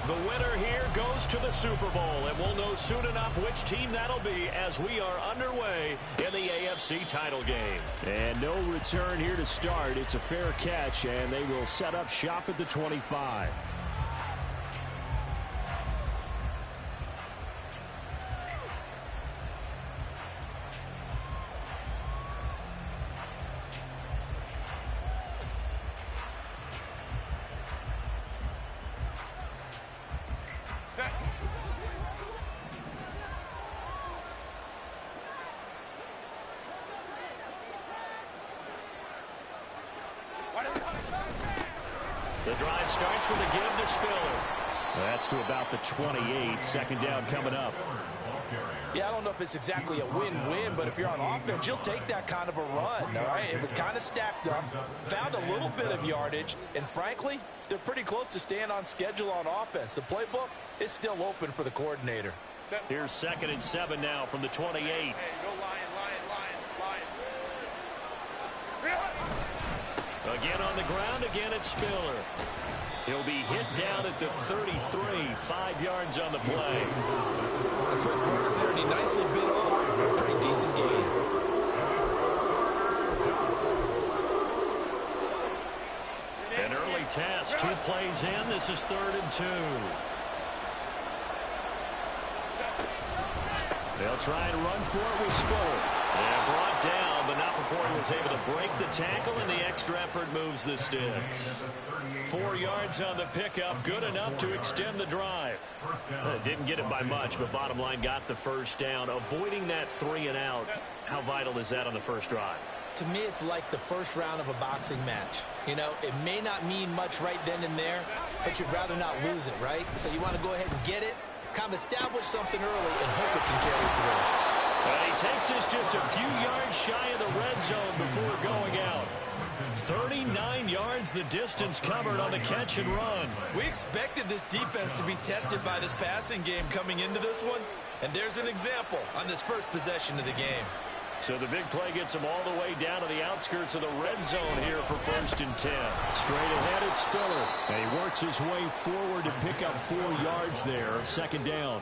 The winner here goes to the Super Bowl, and we'll know soon enough which team that'll be as we are underway in the AFC title game. And no return here to start. It's a fair catch, and they will set up shop at the 25. The drive starts with a give to Spiller. That's to about the 28. Second down coming up. Yeah, I don't know if it's exactly a win-win, but if you're on offense, you'll take that kind of a run, all right? It was kind of stacked up, found a little bit of yardage, and frankly, they're pretty close to staying on schedule on offense. The playbook is still open for the coordinator. Here's 2nd and 7 now from the 28. Hey, go Lion. Again on the ground, again it's Spiller. He'll be hit down at the 33, 5 yards on the play. The foot works there, and he nicely bit off a pretty decent gain. An early test, 2 plays in. This is 3rd and 2. They'll try and run for it with Spiller. And brought down, but not before he was able to break the tackle, and the extra effort moves the sticks. 4 yards on the pickup, good enough to extend the drive. Didn't get it by much, but bottom line got the first down. Avoiding that 3 and out, how vital is that on the first drive? To me, it's like the first round of a boxing match. You know, it may not mean much right then and there, but you'd rather not lose it, right? So you want to go ahead and get it, kind of establish something early, and hope it can carry through. He takes us just a few yards shy of the red zone before going out. 39 yards the distance covered on the catch and run. We expected this defense to be tested by this passing game coming into this one, and there's an example on this first possession of the game. So the big play gets him all the way down to the outskirts of the red zone here for 1st and 10. Straight ahead at Spiller. And he works his way forward to pick up 4 yards there. 2nd down.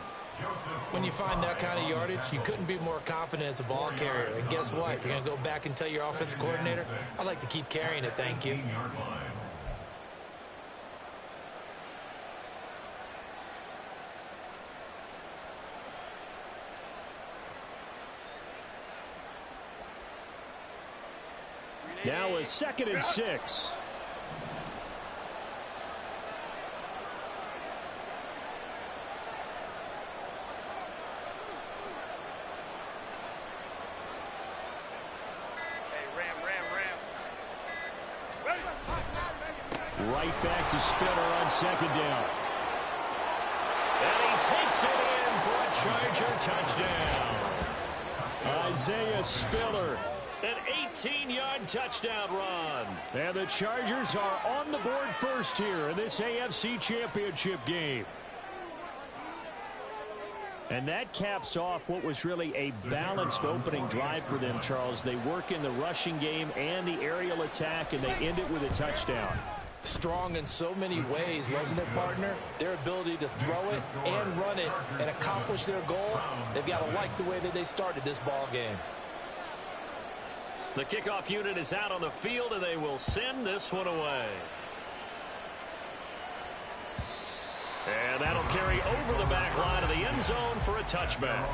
When you find that kind of yardage, you couldn't be more confident as a ball carrier. And guess what? You're going to go back and tell your offensive coordinator, I'd like to keep carrying it, thank you. Now a 2nd and 6. Right back to Spiller on 2nd down. And he takes it in for a Charger touchdown. Isaiah Spiller. An 18-yard touchdown run. And the Chargers are on the board first here in this AFC Championship game. And that caps off what was really a balanced opening drive for them, Charles. They work in the rushing game and the aerial attack, and they end it with a touchdown. Strong in so many ways, wasn't it, partner? Their ability to throw it and run it and accomplish their goal, they've got to like the way that they started this ball game. The kickoff unit is out on the field, and they will send this one away. And that'll carry over the back line of the end zone for a touchback.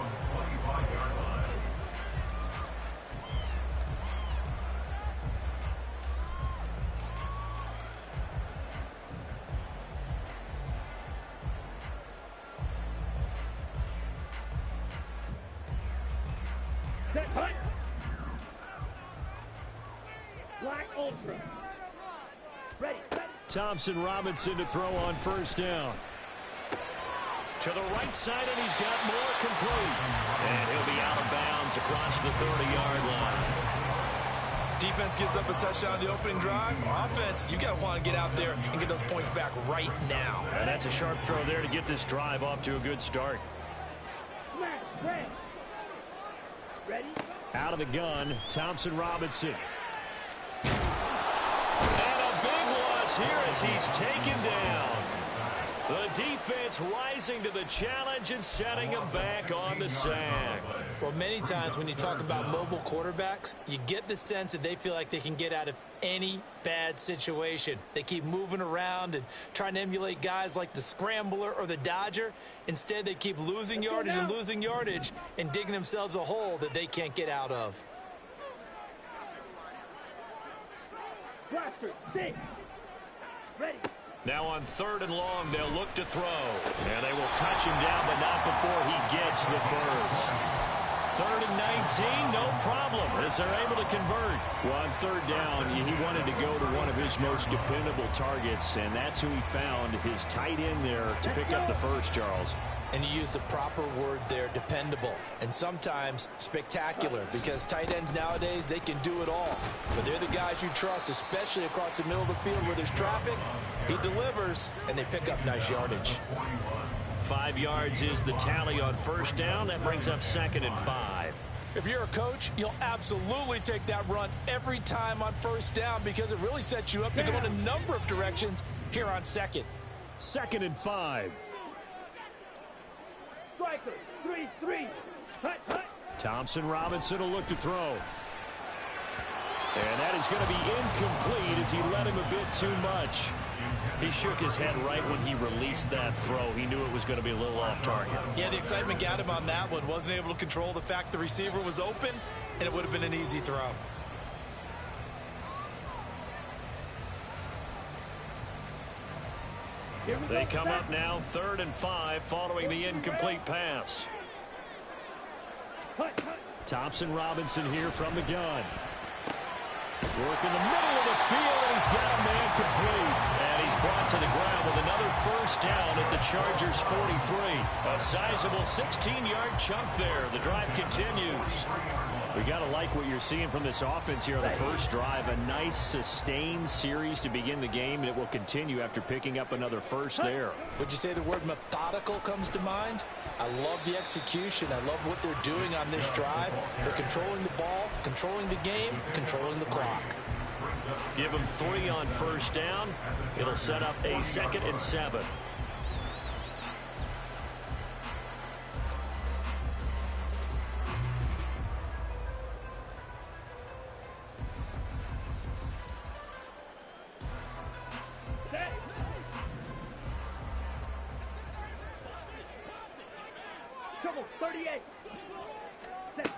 Black Ultra. Ready. Thompson Robinson to throw on 1st down. To the right side, and he's got more complete. And he'll be out of bounds across the 30-yard line. Defense gives up a touchdown on the opening drive. Offense, you got to want to get out there and get those points back right now. And that's a sharp throw there to get this drive off to a good start. Ready. Out of the gun, Thompson Robinson. And a big loss here as he's taken down. The defense rising to the challenge and setting him back on the sack. Well, many times when you talk about mobile quarterbacks, you get the sense that they feel like they can get out of any bad situation. They keep moving around and trying to emulate guys like the Scrambler or the Dodger. Instead, they keep losing yardage and digging themselves a hole that they can't get out of. Blaster, 6. Ready. Now on 3rd and long, they'll look to throw. And they will touch him down, but not before he gets the first. 3rd and 19, no problem, as they're able to convert. Well, on 3rd down, he wanted to go to one of his most dependable targets, and that's who he found, his tight end there, to pick up the first, Charles. And you use the proper word there, dependable, and sometimes spectacular, because tight ends nowadays, they can do it all. But they're the guys you trust, especially across the middle of the field where there's traffic. He delivers, and they pick up nice yardage. 5 yards is the tally on 1st down. That brings up 2nd and 5. If you're a coach, you'll absolutely take that run every time on 1st down because it really sets you up to go in a number of directions here on 2nd. 2nd and 5. Striker, 3-3. Hut, hut. Thompson Robinson will look to throw. And that is going to be incomplete as he let him a bit too much. He shook his head right when he released that throw. He knew it was going to be a little off target. Yeah, the excitement got him on that one. Wasn't able to control the fact the receiver was open, and it would have been an easy throw. They come up now 3rd and 5 following the incomplete pass. Hut, hut. Thompson Robinson here from the gun. Work in the middle of the field, and he's got a man complete. And he's brought to the ground with another 1st down at the Chargers' 43. A sizable 16-yard chunk there. The drive continues. We got to like what you're seeing from this offense here on the first drive. A nice sustained series to begin the game, and it will continue after picking up another first there. Would you say the word methodical comes to mind? I love the execution. I love what they're doing on this drive. They're controlling the ball, controlling the game, controlling the clock. Give them 3 on 1st down. It'll set up a 2nd and 7. Trouble, 38. Set.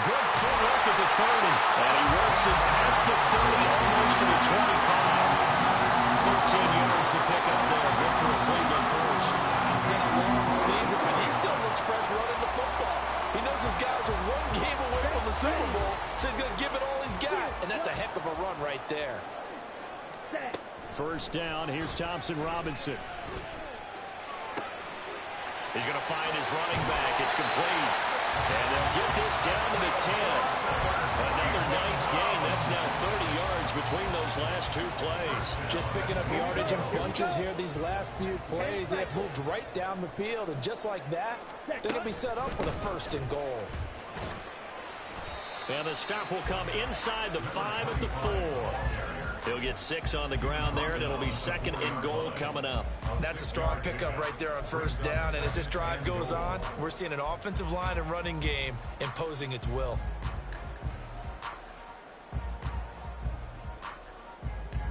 Good footwork at the 30. And he works it past the 30, almost to the 25. 13 yards to pick up there. Good for a Cleveland first. It's been a long season, but he still looks fresh running the football. He knows his guys are one game away from the Super Bowl, so he's going to give it all he's got. And that's a heck of a run right there. Set. 1st down, here's Thompson Robinson. He's going to find his running back. It's complete. And they'll get this down to the 10. Another nice gain. That's now 30 yards between those last 2 plays. Just picking up yardage in bunches here these last few plays. They have moved right down the field, and just like that, they're going to be set up for the 1st and goal. And the stop will come inside the 5 at the 4. He'll get 6 on the ground there, and it'll be 2nd and goal coming up. That's a strong pickup right there on 1st down, and as this drive goes on, we're seeing an offensive line and running game imposing its will.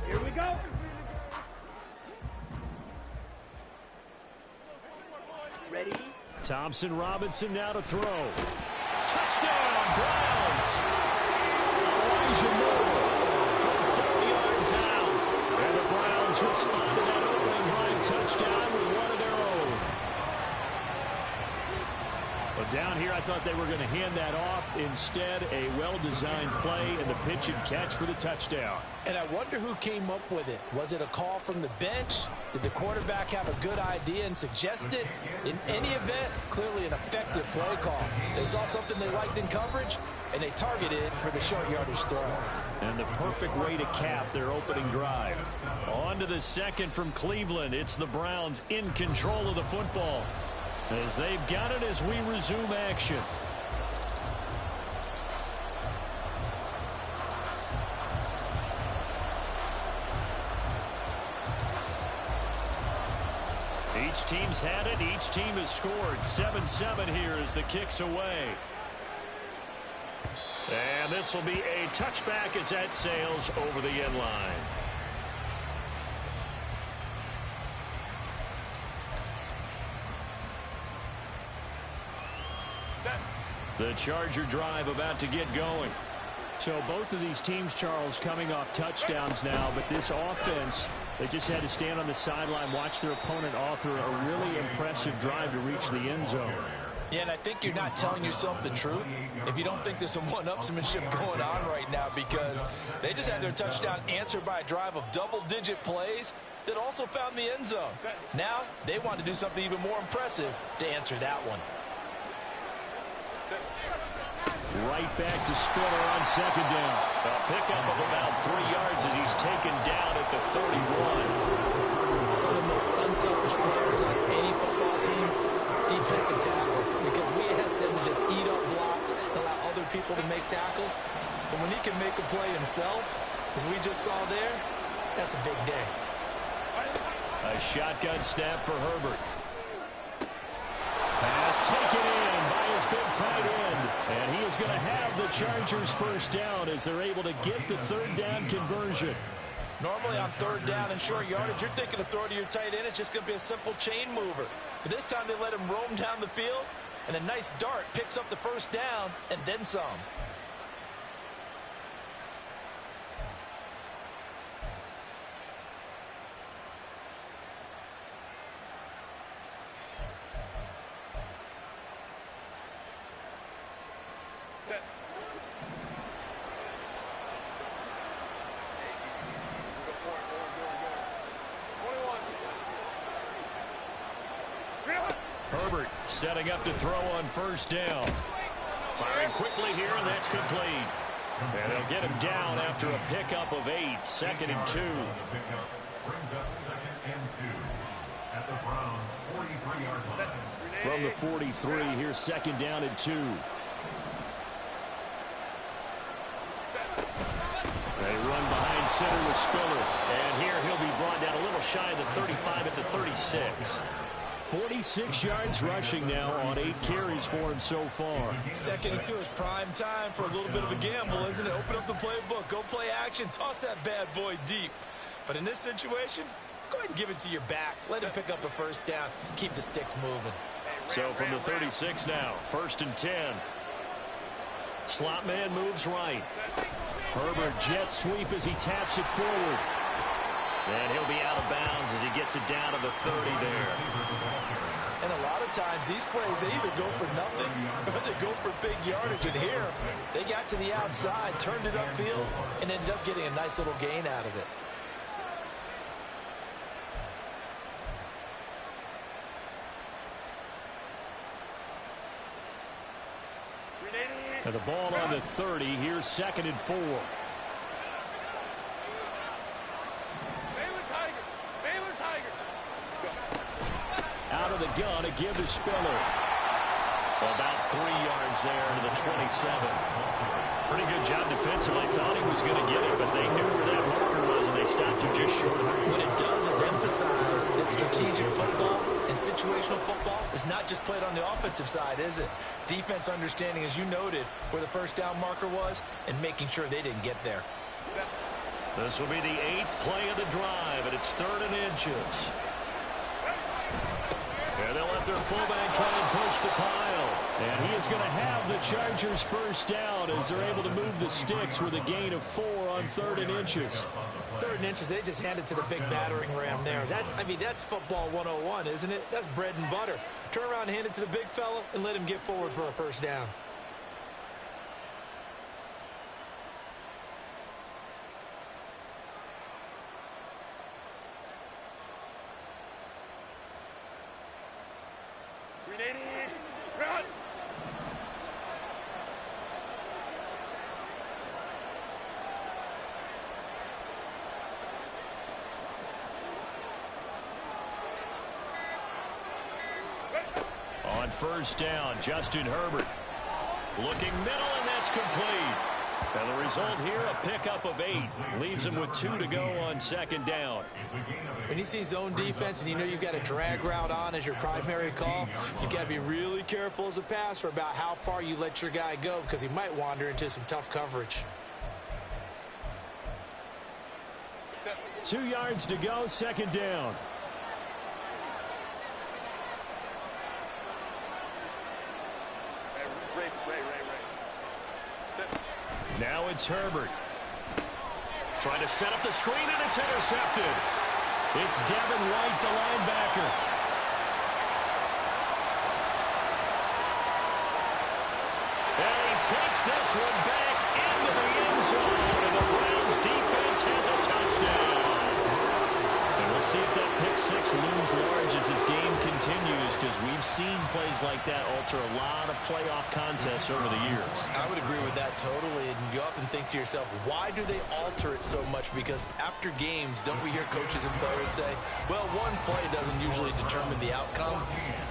Here we go. Ready. Thompson Robinson now to throw. Touchdown, Browns! Elijah Moore from 30 yards out. And the Browns respond to that opening drive touchdown with one of their own. But down here, I thought they were going to hand that off. Instead, a well-designed play and the pitch and catch for the touchdown. And I wonder who came up with it. Was it a call from the bench? Did the quarterback have a good idea and suggest it? In any event, clearly an effective play call. They saw something they liked in coverage, and they targeted for the short yardage throw. And the perfect way to cap their opening drive. On to the 2nd from Cleveland. It's the Browns in control of the football, as they've got it as we resume action. Each team's had it. Each team has scored. 7-7 here as the kick's away. And this will be a touchback as that sails over the end line. The Charger drive about to get going. So both of these teams, Charles, coming off touchdowns now, but this offense, they just had to stand on the sideline, watch their opponent author a really impressive drive to reach the end zone. Yeah, and I think you're not telling yourself the truth if you don't think there's some one-upsmanship going on right now, because they just had their touchdown answered by a drive of double-digit plays that also found the end zone. Now they want to do something even more impressive to answer that one. Right back to Spiller on second down. A pickup of about 3 yards as he's taken down at the 31. Some of the most unselfish players on any football team, defensive tackles, because we ask them to just eat up blocks and allow other people to make tackles. But when he can make a play himself, as we just saw there, that's a big day. A shotgun snap for Herbert. Pass taken in by his big tight end. And he is going to have the Chargers first down as they're able to get the third down conversion. Normally on third down and short yardage, you're thinking of throw to your tight end. It's just going to be a simple chain mover. But this time they let him roam down the field, and a nice dart picks up the first down and then some. Herbert setting up to throw on first down. Firing quickly here, and that's complete. And they'll get him down after a pickup of 8. 2nd and 2. From the 43, here's 2nd down and 2. They run behind center with Spiller. And here he'll be brought down a little shy of the 35 at the 36. 46 yards rushing now on 8 carries for him so far. 2nd and 2 is prime time for a little bit of a gamble, isn't it? Open up the playbook, go play action, toss that bad boy deep. But in this situation, go ahead and give it to your back. Let him pick up a first down. Keep the sticks moving. So from the 36 now, 1st and 10. Slot man moves right. Herbert jet sweep as he taps it forward. And he'll be out of bounds as he gets it down to the 30 there. And a lot of times these plays, they either go for nothing or they go for big yardage. And here, they got to the outside, turned it upfield, and ended up getting a nice little gain out of it. And the ball on the 30. Here's 2nd and 4. Out of the gun to give to Spiller. About 3 yards there to the 27. Pretty good job defensively. I thought he was going to get it, but they knew where that marker was, and they stopped him just short of it. What it does is emphasize that strategic football and situational football is not just played on the offensive side, is it? Defense understanding, as you noted, where the first down marker was and making sure they didn't get there. This will be the 8th play of the drive, and it's 3rd and inches. And they'll let their fullback try and push the pile. And he is going to have the Chargers first down as they're able to move the sticks with a gain of 4 on 3rd and inches. 3rd and inches, they just hand it to the big battering ram there. That's football 101, isn't it? That's bread and butter. Turn around, hand it to the big fella, and let him get forward for a first down. Run! On first down, Justin Herbert. Looking middle, and that's complete. And the result here, a pickup of 8. Leaves him with 2 to go on second down. When you see zone defense and you know you've got a drag route on as your primary call, you've got to be really careful as a passer about how far you let your guy go because he might wander into some tough coverage. 2 yards to go, second down. Now it's Herbert. Trying to set up the screen, and it's intercepted. It's Devin White, the linebacker. And he takes this one back into the end zone, and the Browns defense has a touchdown. And we'll see if that pick six looms large as this game continues, because we've seen plays like that alter a lot of playoff contests over the years. I would agree with that totally, and you often think to yourself, why do they alter it so much? Because after games, don't we hear coaches and players say, well, one play doesn't usually determine the outcome?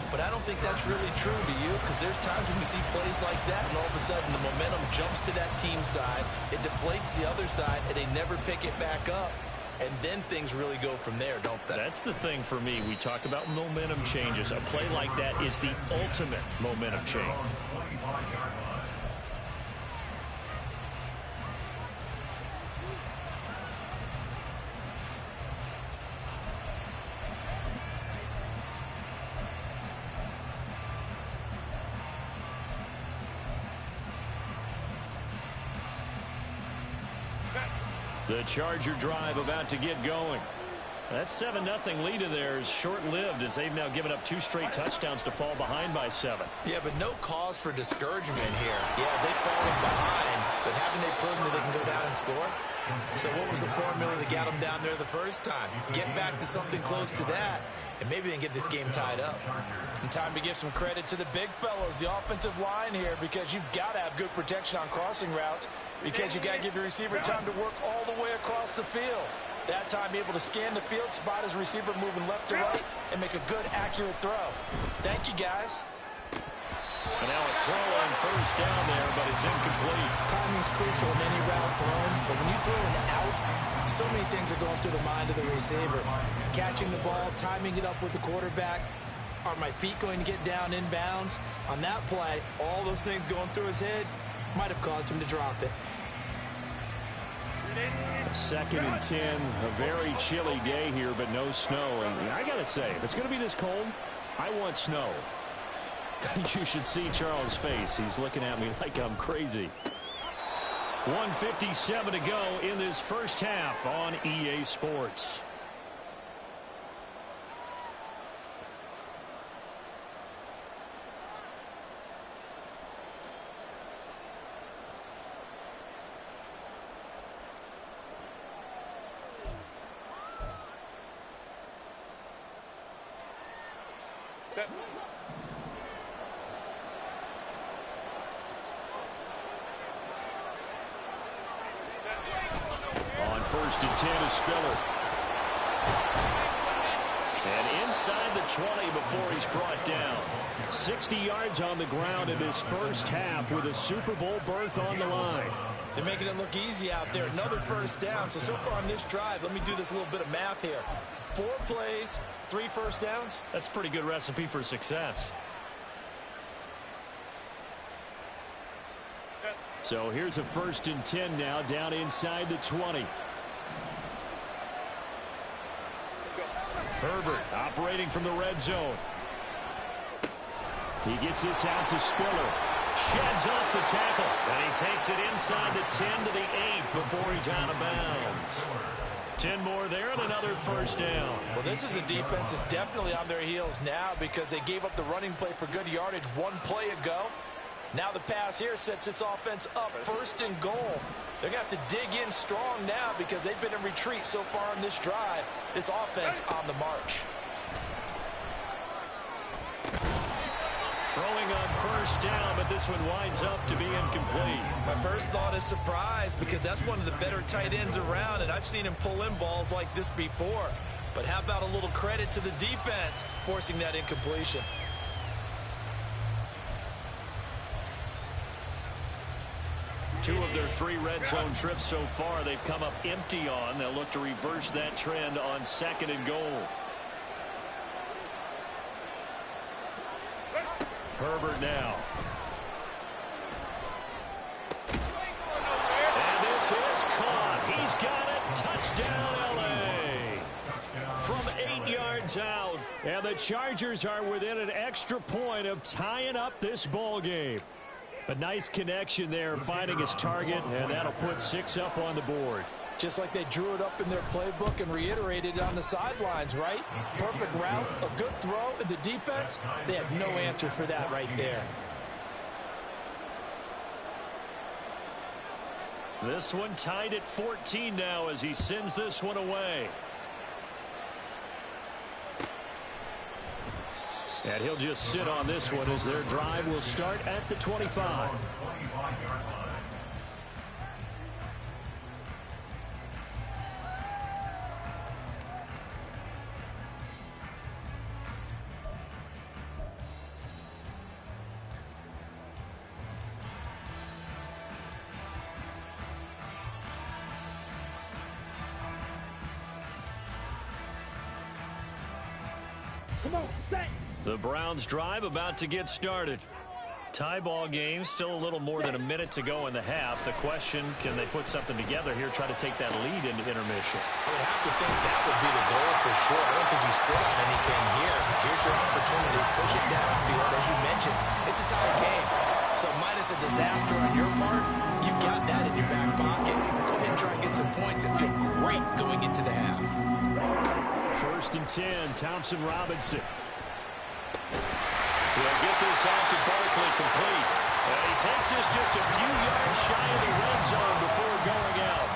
But I don't think that's really true, do you? Because there's times when we see plays like that, and all of a sudden the momentum jumps to that team side, it deflates the other side, and they never pick it back up. And then things really go from there, don't they? That's the thing for me. We talk about momentum changes. A play like that is the ultimate momentum change. The Charger drive about to get going. That 7-0 lead of theirs short-lived as they've now given up 2 straight touchdowns to fall behind by 7. Yeah, but no cause for discouragement here. Yeah, they've fallen behind, but haven't they proven that they can go down and score? So what was the formula that got them down there the first time? Get back to something close to that, and maybe they can get this game tied up. And time to give some credit to the big fellows, the offensive line here, because you've got to have good protection on crossing routes, because you've got to give your receiver time to work all the way across the field. That time, able to scan the field, spot his receiver moving left to right, and make a good, accurate throw. Thank you, guys. And now a throw on first down there, but it's incomplete. Timing is crucial in any route thrown, but when you throw an out, so many things are going through the mind of the receiver. Catching the ball, timing it up with the quarterback. Are my feet going to get down in bounds? On that play, all those things going through his head might have caused him to drop it. 2nd and 10, a very chilly day here, but no snow. And I got to say, if it's going to be this cold, I want snow. You should see Charles' face. He's looking at me like I'm crazy. 1:57 to go in this first half on EA Sports. On 1st and 10 is Spiller. And inside the 20 before he's brought down. 60 yards on the ground in his first half with a Super Bowl berth on the line. They're making it look easy out there. Another first down. So far on this drive, let me do this little bit of math here. 4 plays, 3 first downs. That's a pretty good recipe for success. So here's a 1st and 10 now, down inside the 20. Herbert operating from the red zone. He gets this out to Spiller. Sheds off the tackle, and he takes it inside the 10 to the 8 before he's out of bounds. 10 more there and another first down. Well, this is a defense that's definitely on their heels now because they gave up the running play for good yardage 1 play ago. Now the pass here sets this offense up 1st and goal. They're going to have to dig in strong now because they've been in retreat so far on this drive. This offense on the march. Throwing on first down, but this one winds up to be incomplete. My first thought is surprise because that's one of the better tight ends around, and I've seen him pull in balls like this before. But how about a little credit to the defense forcing that incompletion? 2 of their 3 red zone trips so far, they've come up empty on. They'll look to reverse that trend on 2nd and goal. Herbert now. And this is caught. He's got it. Touchdown, L.A. From 8 yards out. And the Chargers are within an extra point of tying up this ball game. A nice connection there, finding his target, and that'll put 6 up on the board. Just like they drew it up in their playbook and reiterated it on the sidelines, right? Perfect route, a good throw, and the defense, they have no answer for that right there. This one tied at 14 now as he sends this one away. And he'll just sit on this one as their drive will start at the 25. The Browns drive about to get started. Tie ball game, still a little more than a minute to go in the half. The question, can they put something together here, try to take that lead into intermission? I would have to think that would be the goal for sure. I don't think you sit on anything here. Here's your opportunity to push it downfield. As you mentioned, it's a tie game. So minus a disaster on your part, you've got that in your back pocket. Go ahead and try and get some points and feel great going into the half. 1st and 10, Thompson Robinson. He'll get this out to Barkley complete. And he takes this just a few yards shy of the red zone before going out.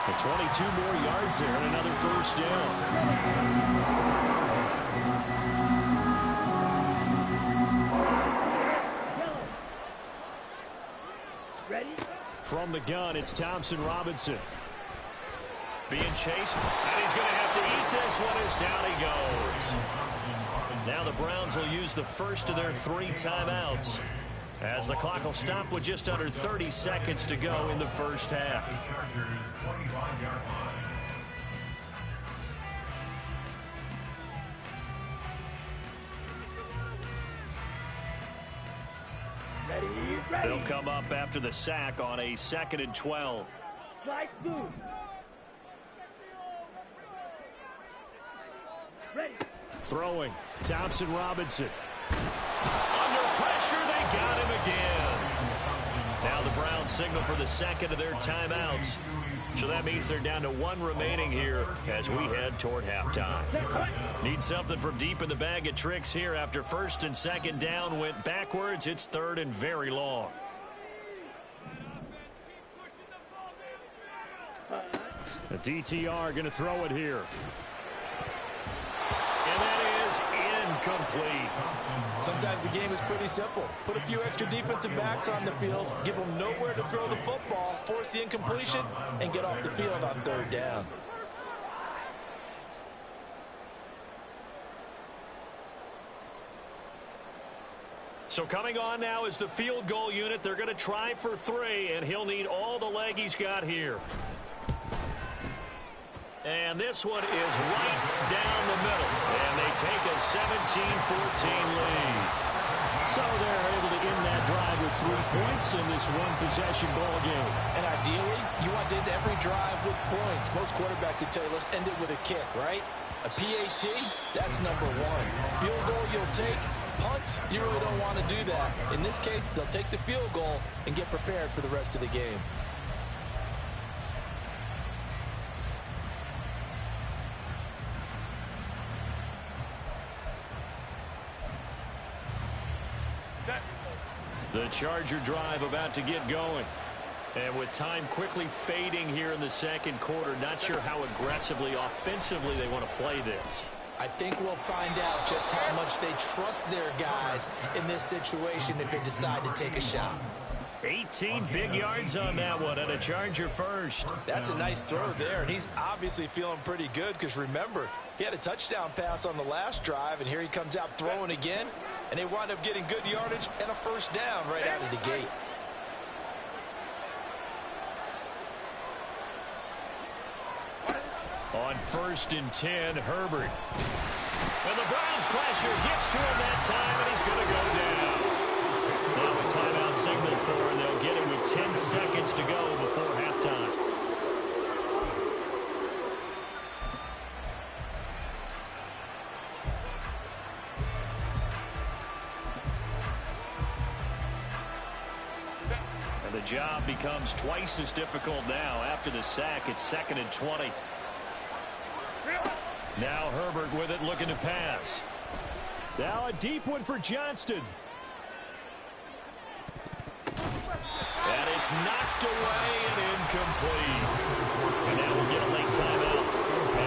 And 22 more yards there and another 1st down. Ready? From the gun, it's Thompson Robinson. Being chased, and he's going to have to eat this one as down he goes. Now the Browns will use the first of their 3 timeouts as the clock will stop with just under 30 seconds to go in the first half. Ready? They'll come up after the sack on a 2nd and 12. Slide smooth. Ready? Throwing, Thompson Robinson. Under pressure, they got him again. Now the Browns signal for the 2nd of their timeouts. So that means they're down to 1 remaining here as we head toward halftime. Need something from deep in the bag of tricks here after 1st and 2nd down went backwards. It's 3rd and very long. The DTR going to throw it here. And that is incomplete. Sometimes the game is pretty simple. Put a few extra defensive backs on the field, give them nowhere to throw the football, force the incompletion, and get off the field on 3rd down. So coming on now is the field goal unit. They're going to try for 3, and he'll need all the leg he's got here. And this one is right down the middle. And they take a 17-14 lead. So they're able to end that drive with 3 points in this 1-possession ball game. And ideally, you want to end every drive with points. Most quarterbacks would tell you, let's end it with a kick, right? A PAT, that's number 1. Field goal, you'll take. Punts, you really don't want to do that. In this case, they'll take the field goal and get prepared for the rest of the game. The Charger drive about to get going. And with time quickly fading here in the 2nd quarter, not sure how aggressively, offensively they want to play this. I think we'll find out just how much they trust their guys in this situation if they decide to take a shot. 18 big yards on that one, and a Charger first. That's a nice throw there, and he's obviously feeling pretty good because, remember, he had a touchdown pass on the last drive, and here he comes out throwing again, and they wind up getting good yardage and a 1st down right out of the gate. On 1st and 10, Herbert. And the Browns pressure gets to him that time, and he's going to go down. Now a timeout signal for him. They'll get it with 10 seconds to go before halftime. And the job becomes twice as difficult now after the sack. It's 2nd and 20. Now Herbert with it, looking to pass. Now a deep one for Johnston. And it's knocked away and incomplete. And now we'll get a late timeout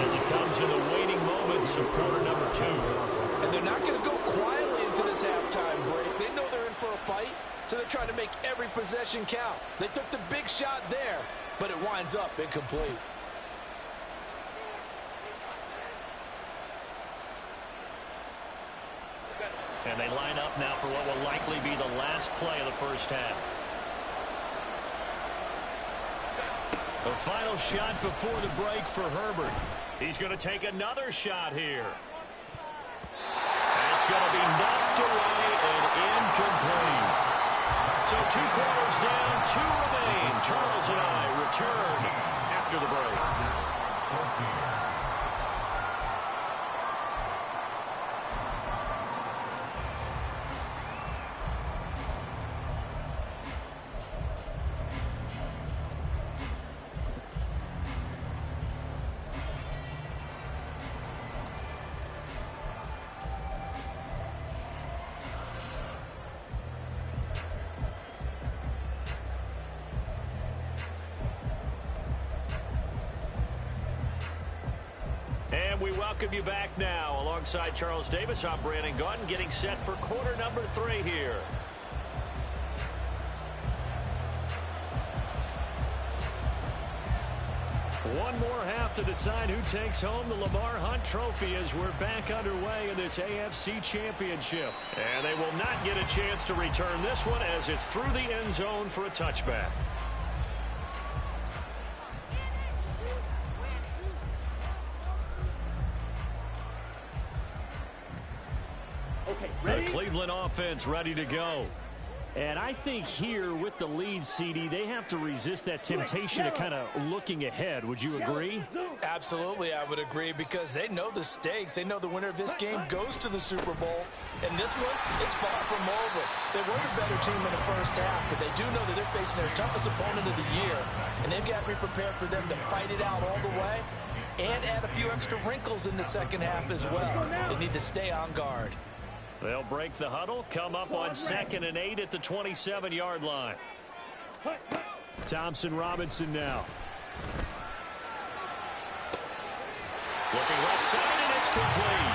as it comes in the waning moments of quarter number 2. And they're not going to go quietly into this halftime break. They know they're in for a fight, so they're trying to make every possession count. They took the big shot there, but it winds up incomplete. And they line up now for what will likely be the last play of the first half. The final shot before the break for Herbert. He's going to take another shot here. And it's going to be knocked away and incomplete. So 2 quarters down, 2 remain. Charles and I return after the break. We welcome you back now. Alongside Charles Davis, I'm Brandon Gaudin, getting set for quarter number 3 here. One more half to decide who takes home the Lamar Hunt Trophy as we're back underway in this AFC Championship. And they will not get a chance to return this one as it's through the end zone for a touchback. The Cleveland offense ready to go. And I think here with the lead, CD, they have to resist that temptation of kind of looking ahead. Would you agree? Absolutely, I would agree, because they know the stakes. They know the winner of this game goes to the Super Bowl. And this one, it's far from over. They were the better team in the first half, but they do know that they're facing their toughest opponent of the year. And they've got to be prepared for them to fight it out all the way and add a few extra wrinkles in the second half as well. They need to stay on guard. They'll break the huddle, come up on 2nd and 8 at the 27-yard line. Thompson Robinson now. Looking left side, and it's complete.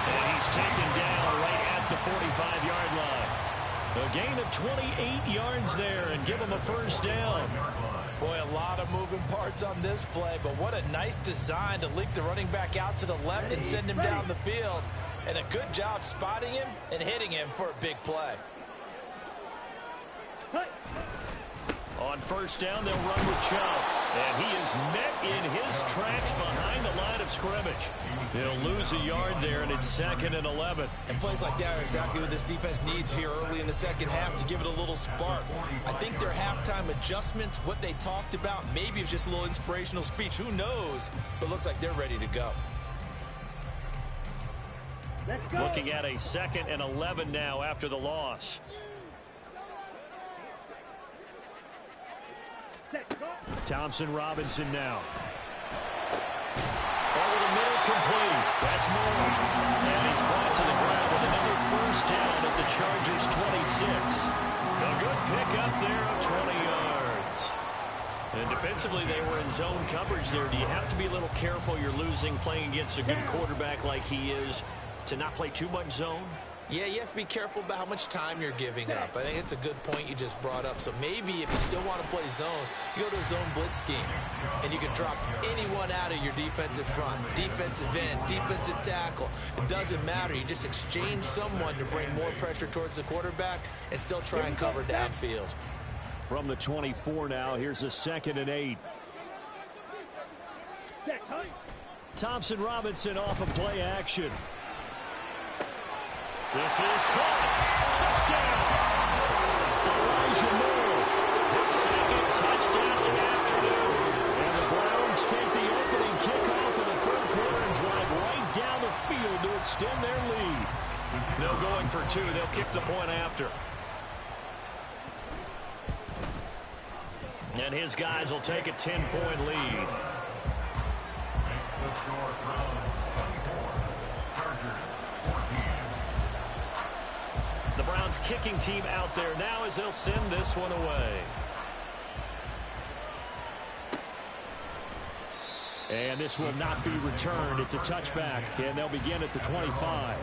And he's taken down right at the 45-yard line. A gain of 28 yards there and give him a first down. Boy, a lot of moving parts on this play, but what a nice design to leak the running back out to the left and send him down the field. And a good job spotting him and hitting him for a big play. On first down, they'll run with Chubb. And he is met in his tracks behind the line of scrimmage. They'll lose a yard there, and it's 2nd and 11. And plays like that are exactly what this defense needs here early in the second half to give it a little spark. I think their halftime adjustments, what they talked about, maybe it's just a little inspirational speech. Who knows? But looks like they're ready to go. Looking at a 2nd and 11 now after the loss. Thompson Robinson now. Over the middle, complete. That's Moore. And he's brought to the ground with another first down at the Chargers' 26. A good pick up there of 20 yards. And defensively, they were in zone coverage there. Do you have to be a little careful? You're losing playing against a good quarterback like he is, to not play too much zone? Yeah, you have to be careful about how much time you're giving up. I think it's a good point you just brought up. So maybe if you still want to play zone, you go to a zone blitz scheme, and you can drop anyone out of your defensive front, defensive end, defensive tackle. It doesn't matter. You just exchange someone to bring more pressure towards the quarterback and still try and cover downfield. From the 24 now, here's a 2nd and 8. Set, hunt. Thompson Robinson off of play action. This is caught. Touchdown. Elijah Moore. His second touchdown of the afternoon. And the Browns take the opening kickoff of the third quarter and drive right down the field to extend their lead. No going for two. They'll kick the point after. And his guys will take a 10-point lead. The Browns kicking team out there now as they'll send this one away. And this will not be returned. It's a touchback, and they'll begin at the 25.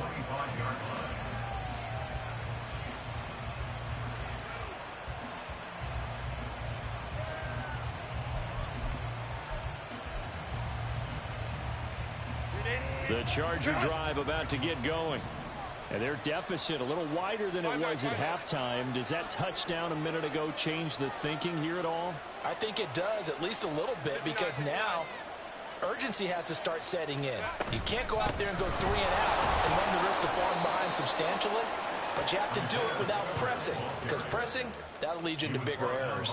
The Charger drive about to get going. And their deficit a little wider than it was at halftime. Does that touchdown a minute ago change the thinking here at all? I think it does, at least a little bit, because now urgency has to start setting in. You can't go out there and go 3 and out and run the risk of falling behind substantially, but you have to do it without pressing, because pressing, that'll lead you into bigger errors.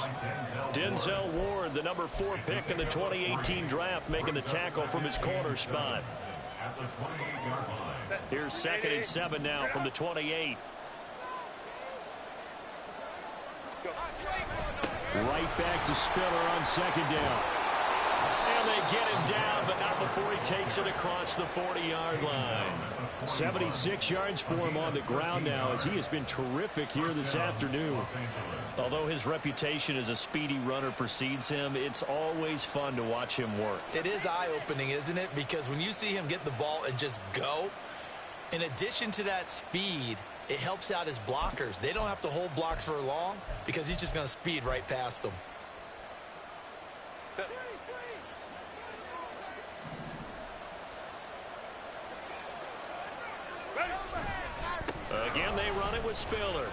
Denzel Ward, the number 4 pick in the 2018 draft, making the tackle from his corner spot. Here's 2nd and 7 now from the 28. Right back to Spiller on 2nd down. And they get him down, but not before he takes it across the 40-yard line. 76 yards for him on the ground now, as he has been terrific here this afternoon. Although his reputation as a speedy runner precedes him, it's always fun to watch him work. It is eye-opening, isn't it? Because when you see him get the ball and just go, in addition to that speed, it helps out his blockers. They don't have to hold blocks for long because he's just going to speed right past them. Again, they run it with Spiller.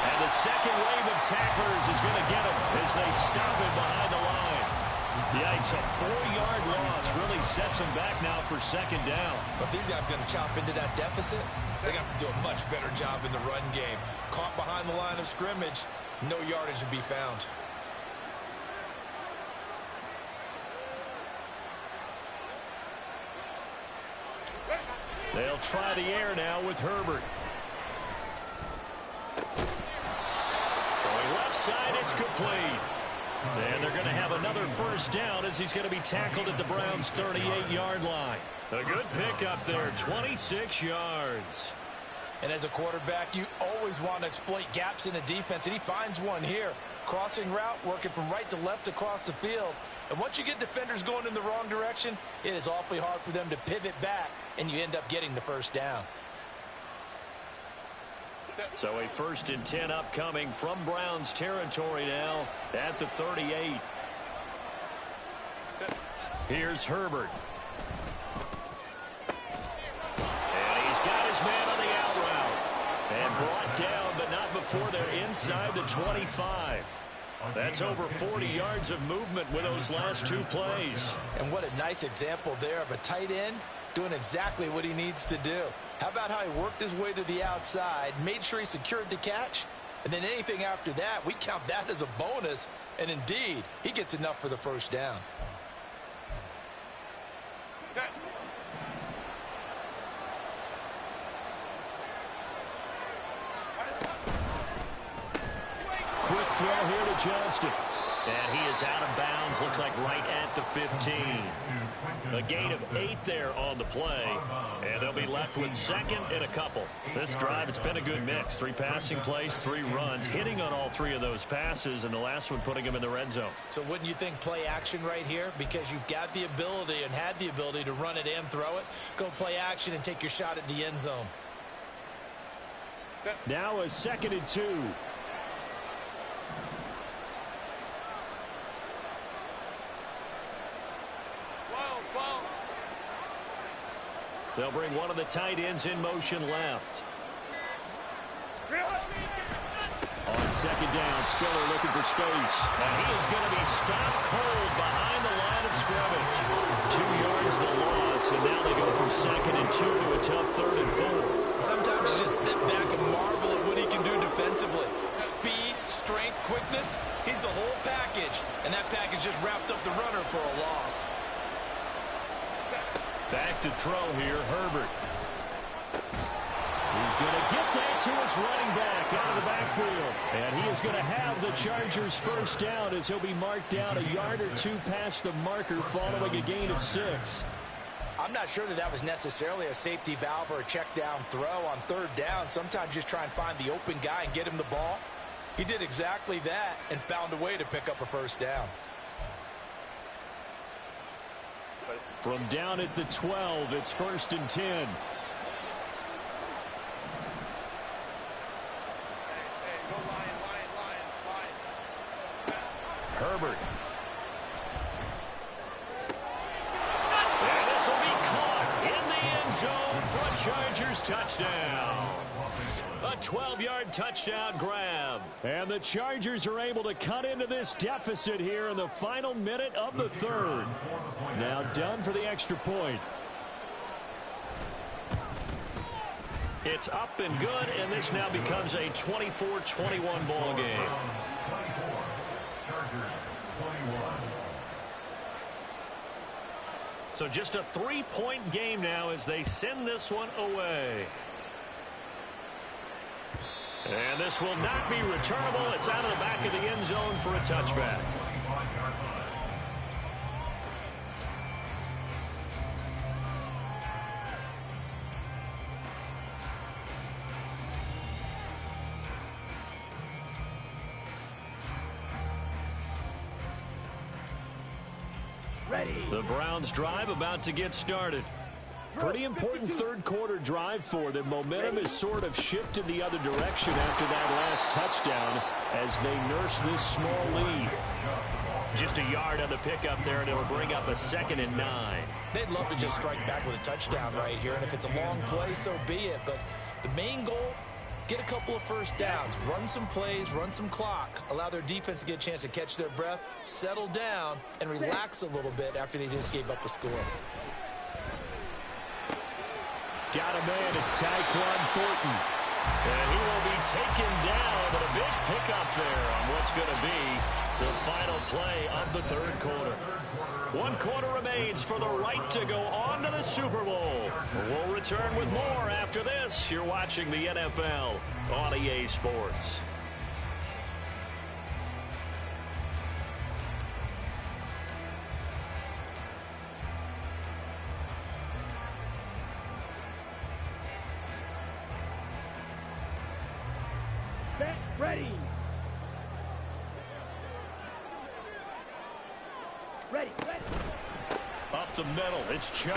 And the second wave of tacklers is going to get him as they stop him behind the line. Yikes, a 4-yard loss really sets him back now for 2nd down. But these guys going to chop into that deficit. They got to do a much better job in the run game. Caught behind the line of scrimmage, no yardage to be found. They'll try the air now with Herbert. Throwing left side, it's complete. And they're going to have another 1st down as he's going to be tackled at the Browns' 38-yard line. A good pickup there, 26 yards. And as a quarterback, you always want to exploit gaps in the defense, and he finds one here. Crossing route, working from right to left across the field. And once you get defenders going in the wrong direction, it is awfully hard for them to pivot back, and you end up getting the 1st down. So a 1st and 10 upcoming from Browns territory now at the 38. Here's Herbert. And he's got his man on the out route. And brought down, but not before they're inside the 25. That's over 40 yards of movement with those last 2 plays. And what a nice example there of a tight end doing exactly what he needs to do. How about how he worked his way to the outside, made sure he secured the catch, and then anything after that, we count that as a bonus. And indeed, he gets enough for the 1st down. Quick throw here to Johnston. And he is out of bounds, looks like right at the 15. A gain of 8 there on the play, and they'll be left with 2nd and a couple. This drive, it's been a good mix. 3 passing plays, 3 runs, hitting on all 3 of those passes, and the last one putting him in the red zone. So wouldn't you think play action right here? Because you've got the ability and had the ability to run it and throw it. Go play action and take your shot at the end zone. Now a 2nd and 2. They'll bring one of the tight ends in motion left. On 2nd down, Spiller looking for space. And he is going to be stopped cold behind the line of scrimmage. and now they go from 2nd and 2 to a tough 3rd and 4. Sometimes you just sit back and marvel at what he can do defensively. Speed, strength, quickness, he's the whole package. And that package just wrapped up the runner for a loss. Back to throw here, Herbert. He's going to get that to his running back out of the backfield. And he is going to have the Chargers first down as he'll be marked down a yard or 2 past the marker following a gain of 6. I'm not sure that was necessarily a safety valve or a check down throw on 3rd down. Sometimes just try and find the open guy and get him the ball. He did exactly that and found a way to pick up a first down. From down at the 12, it's 1st and 10. Herbert. And this will be caught in the end zone for a Chargers touchdown. A 12-yard touchdown grab. And the Chargers are able to cut into this deficit here in the final minute of the 3rd. Now done for the extra point. It's up and good, and this now becomes a 24-21 ball game. So just a 3-point game now as they send this one away. And this will not be returnable. It's out of the back of the end zone for a touchback. Ready. The Browns drive about to get started. Pretty important 3rd quarter drive for them. Momentum has sort of shifted the other direction after that last touchdown as they nurse this small lead. Just a yard on the pickup there, and it'll bring up a 2nd and 9. They'd love to just strike back with a touchdown right here, and if it's a long play, so be it. But the main goal, get a couple of first downs, run some plays, run some clock, allow their defense to get a chance to catch their breath, settle down, and relax a little bit after they just gave up a score. Got a man, it's Tyquan Thornton. And he will be taken down, but a big pickup there on what's going to be the final play of the 3rd quarter. 1 quarter remains for the right to go on to the Super Bowl. We'll return with more after this. You're watching the NFL on EA Sports. Set. Ready. Ready. Up the middle, it's Chubb.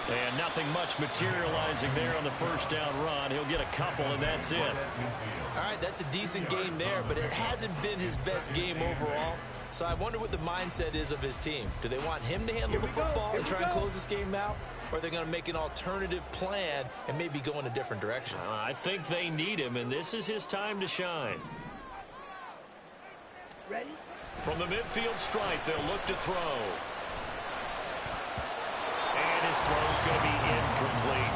And nothing much materializing there on the first down run. He'll get a couple, and that's it. All right, that's a decent game there, but it hasn't been his best game overall. So I wonder what the mindset is of his team. Do they want him to handle the football and try and close this game out? Or are they going to make an alternative plan and maybe go in a different direction? I think they need him, and this is his time to shine. Ready. From the midfield stripe, they'll look to throw. And his throw's going to be incomplete.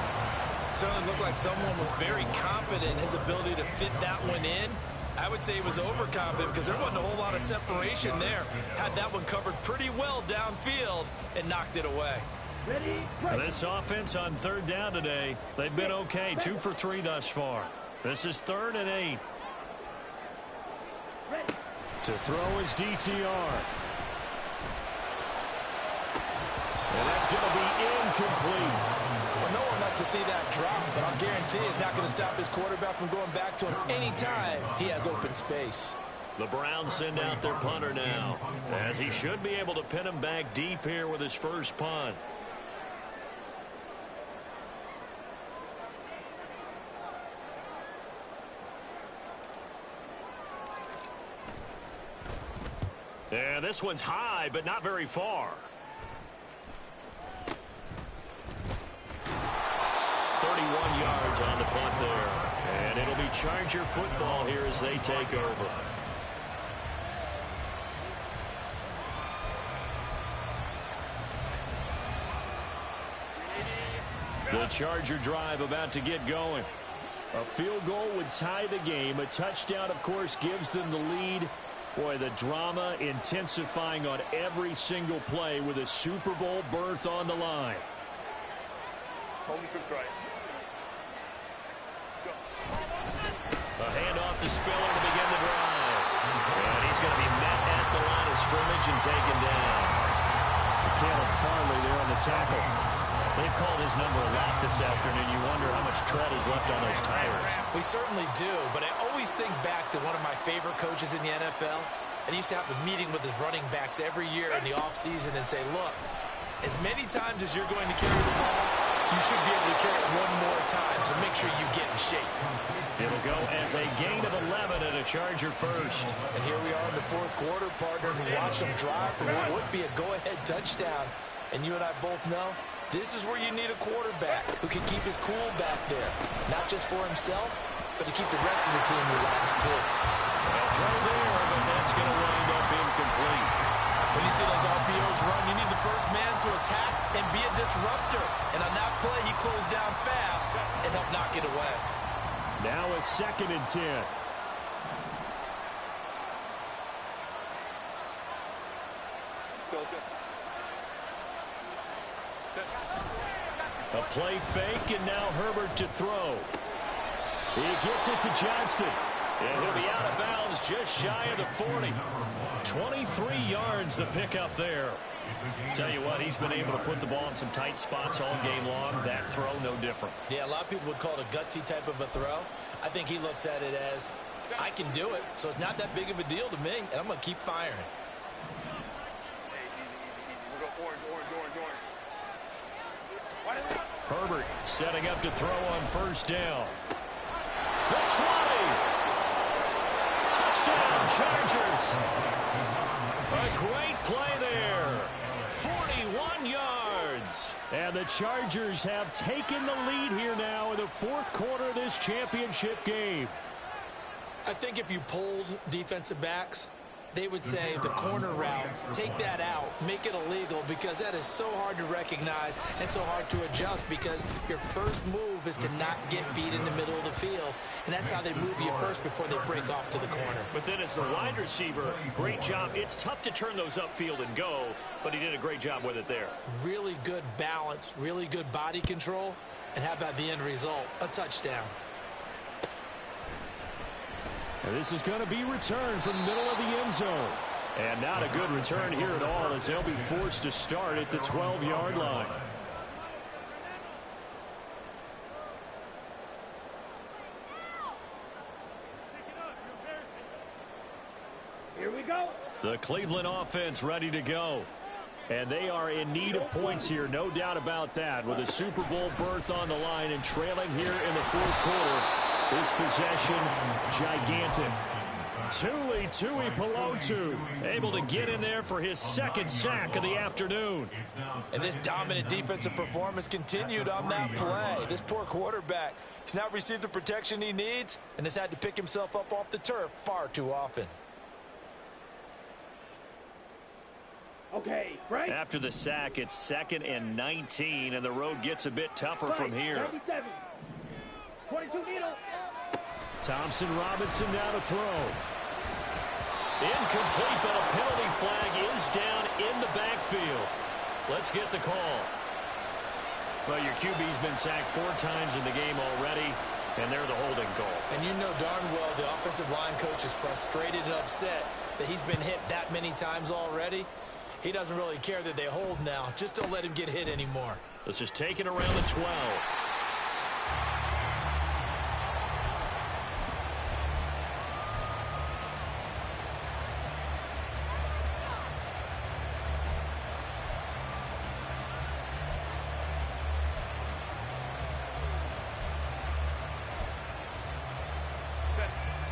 Certainly looked like someone was very confident in his ability to fit that one in. I would say he was overconfident because there wasn't a whole lot of separation there. Had that one covered pretty well downfield and knocked it away. Ready. This offense on 3rd down today, they've been okay. 2 for 3 thus far. This is 3rd and 8. Ready. To throw is DTR. And that's going to be incomplete. Well, no one likes to see that drop, but I'll guarantee it's not going to stop his quarterback from going back to him anytime he has open space. The Browns send out their punter now, as he should be able to pin him back deep here with his first punt. And this one's high, but not very far. 31 yards on the punt there. And it'll be Charger football here as they take over. The Charger drive about to get going. A field goal would tie the game. A touchdown, of course, gives them the lead. Boy, the drama intensifying on every single play with a Super Bowl berth on the line. Home troops right. A handoff to Spiller to begin the drive. And he's going to be met at the line of scrimmage and taken down. Caleb Farley there on the tackle. They've called his number a lot this afternoon. You wonder how much tread is left on those tires. We certainly do, but I always think back to one of my favorite coaches in the NFL. And he used to have a meeting with his running backs every year in the offseason and say, look, as many times as you're going to carry the ball, you should be able to carry it one more time, so make sure you get in shape. It'll go as a gain of 11 and a Charger first. And here we are in the fourth quarter, partner, and watch them drive for what would be a go-ahead touchdown. And you and I both know this is where you need a quarterback who can keep his cool back there, not just for himself, but to keep the rest of the team relaxed too. A throw there, but that's going to wind up incomplete. When you see those RPOs run, you need the first man to attack and be a disruptor. And on that play, he closed down fast and helped knock it away. Now a 2nd and 10. A play fake, and now Herbert to throw. He gets it to Johnston. And he'll be out of bounds just shy of the 40. 23 yards the pickup there. Tell you what, he's been able to put the ball in some tight spots all game long. That throw, no different. Yeah, a lot of people would call it a gutsy type of a throw. I think he looks at it as, I can do it, so it's not that big of a deal to me, and I'm going to keep firing. Herbert setting up to throw on first down. That's right. Touchdown, Chargers. A great play there. 41 yards. And the Chargers have taken the lead here now in the fourth quarter of this championship game. I think if you polled defensive backs, they would say the corner route, take that out, make it illegal, because that is so hard to recognize and so hard to adjust, because your first move is to not get beat in the middle of the field, and that's how they move you first before they break off to the corner. But then as the wide receiver, great job. It's tough to turn those upfield and go, but he did a great job with it there. Really good balance, really good body control, and how about the end result? A touchdown. And this is going to be returned from the middle of the end zone. And not a good return here at all, as they'll be forced to start at the 12-yard line. Here we go. The Cleveland offense ready to go. And they are in need of points here, no doubt about that, with a Super Bowl berth on the line and trailing here in the fourth quarter. This possession, gigantic. Tui Pelotu able to get in there for his second sack of the afternoon. And this dominant defensive performance continued on that play. This poor quarterback, he's not received the protection he needs and has had to pick himself up off the turf far too often. Okay, right. After the sack, it's 2nd and 19, and the road gets a bit tougher from here. 97. 22 needle. Thompson Robinson now to throw. Incomplete, but a penalty flag is down in the backfield. Let's get the call. Well, your QB's been sacked 4 times in the game already, and they're the holding call. And you know darn well the offensive line coach is frustrated and upset that he's been hit that many times already. He doesn't really care that they hold now. Just don't let him get hit anymore. This is taken around the 12.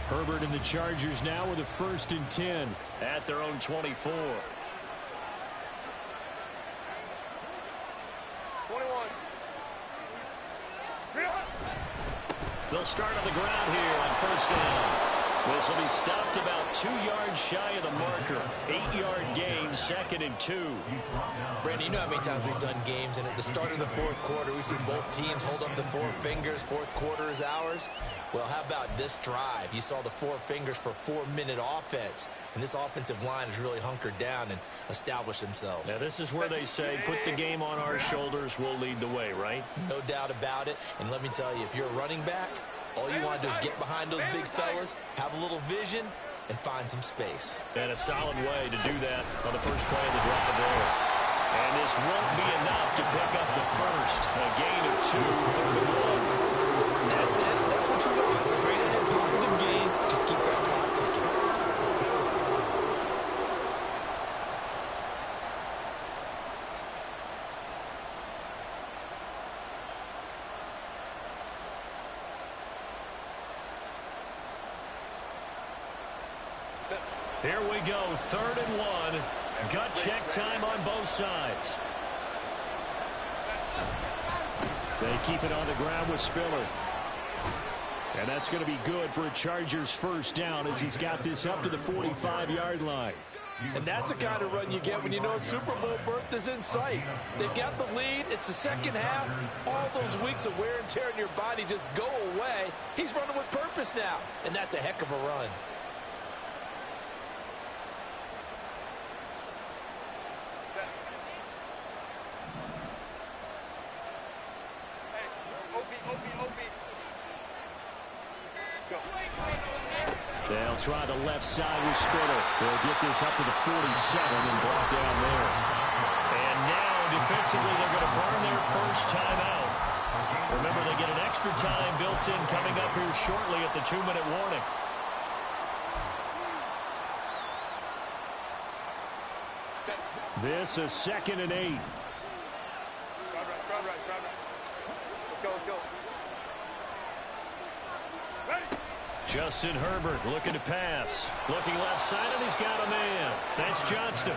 Herbert and the Chargers now with a 1st and 10 at their own 24. 21. They'll start on the ground here on first down. This will be stopped about 2 yards shy of the marker. 8-yard gain, 2nd and 2. Brandon, you know how many times we've done games, and at the start of the fourth quarter, we've seen both teams hold up the 4 fingers. Fourth quarter is ours. Well, how about this drive? You saw the 4 fingers for 4-minute offense, and this offensive line has really hunkered down and established themselves. Now, this is where they say, put the game on our shoulders, we'll lead the way, right? No doubt about it, and let me tell you, if you're a running back, all you want to do is get behind those big fellas, have a little vision, and find some space. And a solid way to do that on the first play of the drive there. And this won't be enough to pick up the first. A gain of 2, 3rd and 1. That's it. That's what you want. Straight ahead, positive gain. Just keep that clock ticking. Here we go, 3rd and 1. Gut check time on both sides. They keep it on the ground with Spiller. And that's going to be good for a Chargers first down as he's got this up to the 45-yard line. And that's the kind of run you get when you know Super Bowl berth is in sight. They've got the lead. It's the second half. All those weeks of wear and tear in your body just go away. He's running with purpose now, and that's a heck of a run. They'll try the left side with Spiller. They'll get this up to the 47 and brought down there. And now, defensively, they're going to burn their first timeout. Remember, they get an extra time built in coming up here shortly at the 2-minute warning. This is 2nd and 8. Let's go. Justin Herbert looking to pass. Looking left side, and he's got a man. That's Johnston.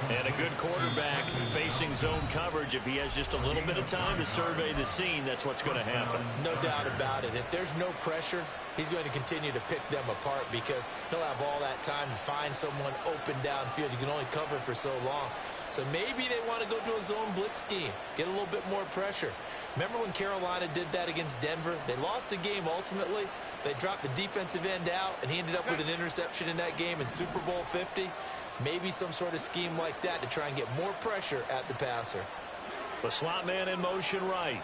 And a good quarterback facing zone coverage. If he has just a little bit of time to survey the scene, that's what's going to happen. No doubt about it. If there's no pressure, he's going to continue to pick them apart because he'll have all that time to find someone open downfield. You can only cover for so long. So maybe they want to go to a zone blitz scheme, get a little bit more pressure. Remember when Carolina did that against Denver? They lost the game ultimately. They dropped the defensive end out, and he ended up with an interception in that game in Super Bowl 50. Maybe some sort of scheme like that to try and get more pressure at the passer. The slot man in motion right.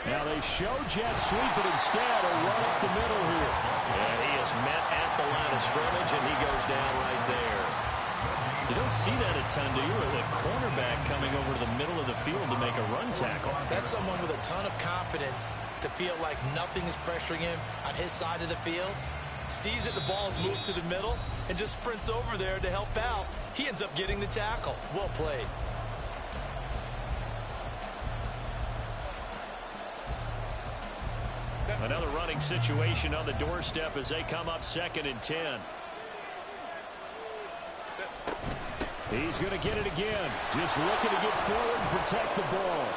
Now they show jet sweep, but instead a run up the middle here. And he is met at the line of scrimmage, and he goes down right there. You don't see that a ton, do you? A cornerback coming over to the middle of the field to make a run tackle. That's someone with a ton of confidence to feel like nothing is pressuring him on his side of the field. Sees that the ball is moved to the middle and just sprints over there to help out. He ends up getting the tackle. Well played. Another running situation on the doorstep as they come up 2nd and 10. He's going to get it again. Just looking to get forward and protect the ball.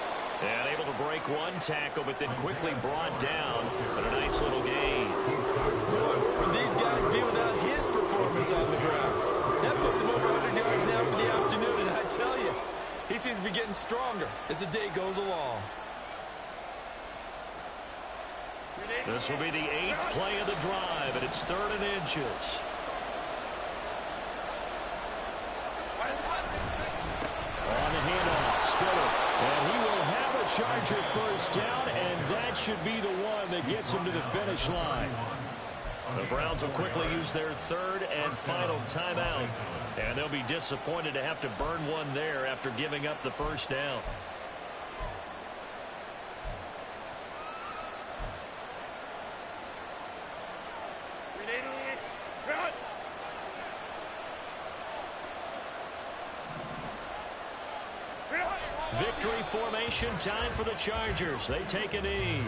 And able to break one tackle, but then quickly brought down. But a nice little gain. Boy, where would these guys be without his performance on the ground? That puts him over 100 yards now for the afternoon, and I tell you, he seems to be getting stronger as the day goes along. This will be the 8th play of the drive, and it's 3rd and inches. On the handoff, Spiller. And he will have a Charger first down, and that should be the one that gets him to the finish line. The Browns will quickly use their 3rd and final timeout. And they'll be disappointed to have to burn one there after giving up the first down. Victory formation time for the Chargers. They take a knee.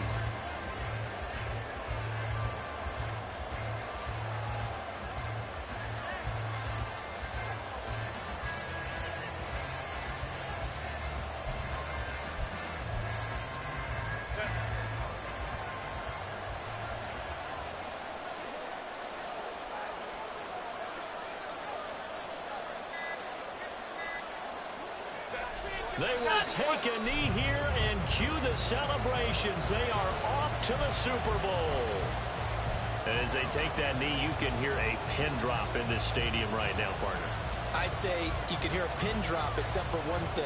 They will take a knee here and cue the celebrations. They are off to the Super Bowl. And as they take that knee, you can hear a pin drop in this stadium right now, partner. I'd say you can hear a pin drop except for one thing.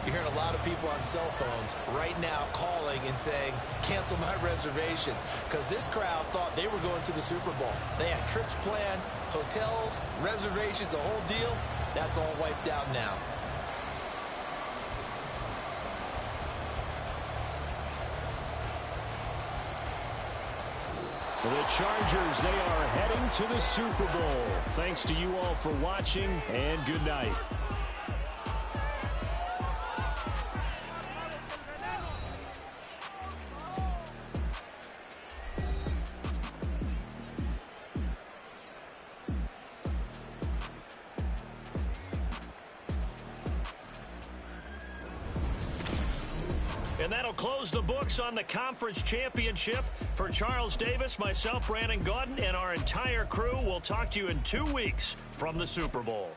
You're hearing a lot of people on cell phones right now calling and saying, cancel my reservation, because this crowd thought they were going to the Super Bowl. They had trips planned, hotels, reservations, the whole deal. That's all wiped out now. The Chargers, they are heading to the Super Bowl. Thanks to you all for watching, and good night. And that'll close the books on the conference championship. For Charles Davis, myself, Brandon Gaudin, and our entire crew, we'll talk to you in 2 weeks from the Super Bowl.